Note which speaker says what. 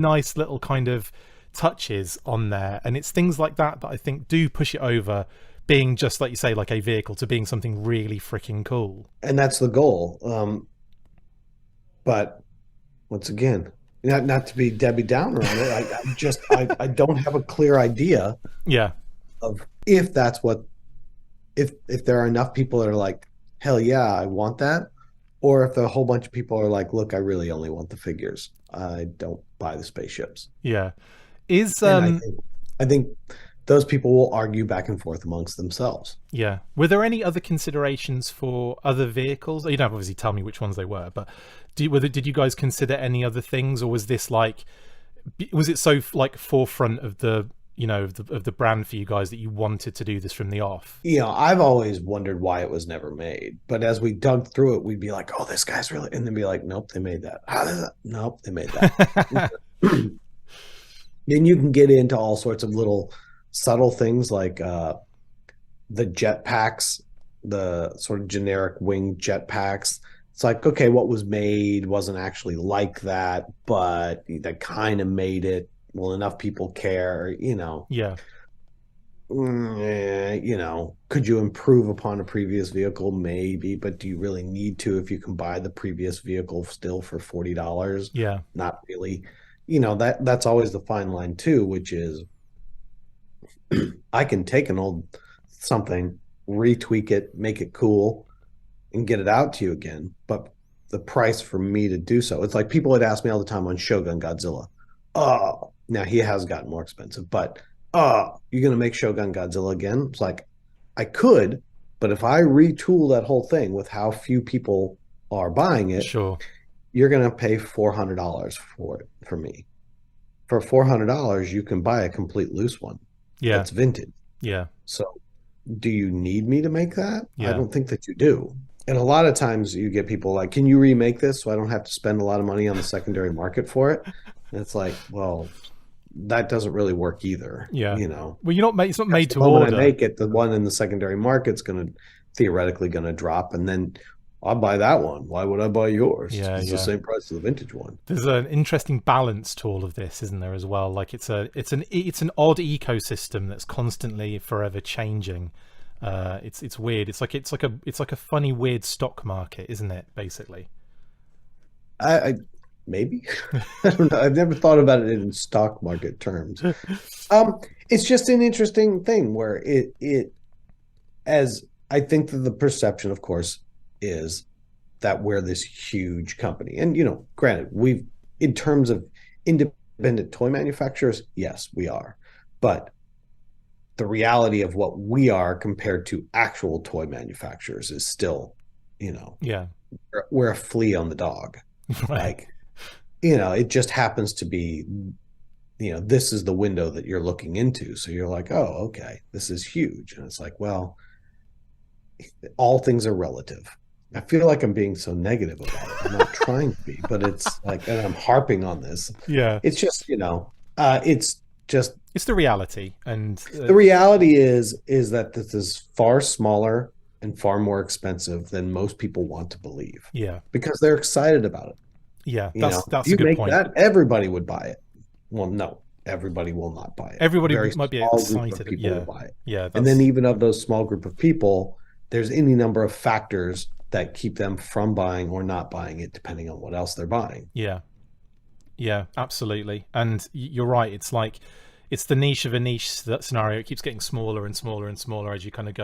Speaker 1: nice little kind of touches on there, and it's things like that that I think do push it over being just like you say, like a vehicle, to being something really freaking cool.
Speaker 2: And that's the goal. But once again, not to be Debbie Downer on it, I don't have a clear idea
Speaker 1: Yeah,
Speaker 2: of if that's what if there are enough people that are like, hell yeah, I want that, or if a whole bunch of people are like, look, I really only want the figures. I don't buy the spaceships.
Speaker 1: yeah. Is
Speaker 2: And I think those people will argue back and forth amongst themselves.
Speaker 1: Yeah. Were there any other considerations for other vehicles? You don't obviously tell me which ones they were, but did you guys consider any other things, or was this like, was it so like forefront of the, of the brand for you guys that you wanted to do this from the off?
Speaker 2: I've always wondered why it was never made. But as we dug through it, we'd be like, oh, this guy's really, and then be like, nope, they made that. Nope, they made that. Then you can get into all sorts of little subtle things like the jet packs, the sort of generic wing jet packs. It's like, okay, what was made wasn't actually like that, but that kind of made it. Well, enough people care,
Speaker 1: Yeah,
Speaker 2: could you improve upon a previous vehicle? Maybe, but do you really need to if you can buy the previous vehicle still for $40?
Speaker 1: yeah,
Speaker 2: Not really. That's always the fine line too, which is I can take an old something, retweak it, make it cool, and get it out to you again. But the price for me to do so, it's like people would ask me all the time on Shogun Godzilla. Oh, now he has gotten more expensive, but you're gonna make Shogun Godzilla again? It's like I could, but if I retool that whole thing with how few people are buying it,
Speaker 1: sure.
Speaker 2: you're gonna pay $400 for it for me. For $400, you can buy a complete loose one
Speaker 1: Yeah,
Speaker 2: that's vintage.
Speaker 1: yeah,
Speaker 2: So do you need me to make that? I
Speaker 1: yeah.
Speaker 2: don't think that you do. And a lot of times you get people like, can you remake this so I don't have to spend a lot of money on the secondary market for it? And it's like, well, that doesn't really work either.
Speaker 1: Yeah. Well, you're not made. It's not
Speaker 2: Because
Speaker 1: made
Speaker 2: the
Speaker 1: to
Speaker 2: moment I
Speaker 1: order.
Speaker 2: make it, the one in the secondary market's going to theoretically going to drop, and then I'll buy that one. Why would I buy yours?
Speaker 1: Yeah,
Speaker 2: It's the
Speaker 1: yeah.
Speaker 2: same price as the vintage one.
Speaker 1: There's an interesting balance to all of this, isn't there, as well? Like it's an odd ecosystem that's constantly forever changing. It's weird. It's like a funny weird stock market, isn't it? Basically.
Speaker 2: I maybe I don't know. I've never thought about it in stock market terms. It's just an interesting thing where it as I think that the perception, of course, is that we're this huge company. And granted, we've in terms of independent toy manufacturers, yes, we are. But the reality of what we are compared to actual toy manufacturers is still, you know,
Speaker 1: Yeah.
Speaker 2: we're a flea on the dog.
Speaker 1: Right.
Speaker 2: Like, it just happens to be, this is the window that you're looking into. So you're like, oh, okay, this is huge. And it's like, well, all things are relative. I feel like I'm being so negative about it. I'm not trying to be, but it's like, and I'm harping on this.
Speaker 1: Yeah.
Speaker 2: It's just, it's just
Speaker 1: It's the reality, and
Speaker 2: the reality is that this is far smaller and far more expensive than most people want to believe
Speaker 1: yeah,
Speaker 2: because they're excited about it.
Speaker 1: yeah.
Speaker 2: If
Speaker 1: That's a
Speaker 2: you
Speaker 1: good
Speaker 2: make
Speaker 1: point.
Speaker 2: that, everybody would buy it. Well, no, everybody will not buy it. A
Speaker 1: Everybody
Speaker 2: very
Speaker 1: might be
Speaker 2: small group of
Speaker 1: excited.
Speaker 2: people will
Speaker 1: Yeah,
Speaker 2: buy it.
Speaker 1: yeah.
Speaker 2: And then
Speaker 1: That's
Speaker 2: even of those small group of people, there's any number of factors that keep them from buying or not buying it, depending on what else they're buying.
Speaker 1: yeah, yeah. Absolutely. And you're right. It's like it's the niche of a niche scenario. It keeps getting smaller and smaller and smaller as you kind of go